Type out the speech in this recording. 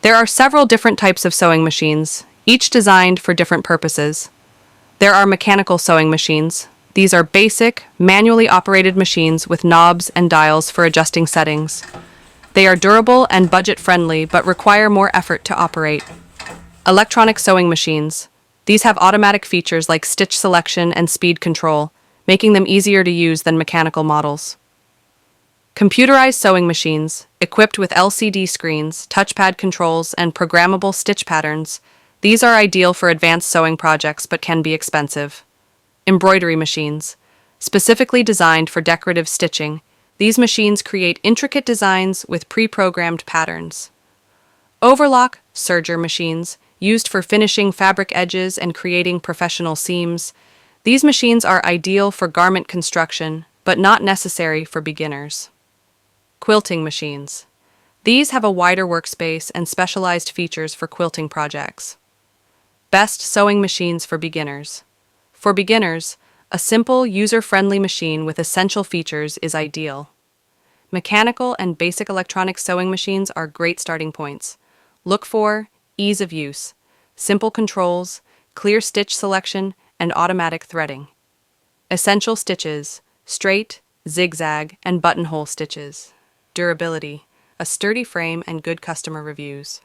There are several different types of sewing machines, each designed for different purposes. There are mechanical sewing machines. These are basic, manually operated machines with knobs and dials for adjusting settings. They are durable and budget-friendly but require more effort to operate. Electronic sewing machines. These have automatic features like stitch selection and speed control, making them easier to use than mechanical models. Computerized sewing machines, equipped with LCD screens, touchpad controls, and programmable stitch patterns. These are ideal for advanced sewing projects but can be expensive. Embroidery machines, specifically designed for decorative stitching. These machines create intricate designs with pre-programmed patterns. Overlock serger machines, used for finishing fabric edges and creating professional seams. These machines are ideal for garment construction, but not necessary for beginners. Quilting machines. These have a wider workspace and specialized features for quilting projects. Best sewing machines for beginners. For beginners, a simple, user-friendly machine with essential features is ideal. Mechanical and basic electronic sewing machines are great starting points. Look for ease of use, simple controls, clear stitch selection, and automatic threading. Essential stitches, straight, zigzag, and buttonhole stitches. Durability, a sturdy frame and good customer reviews.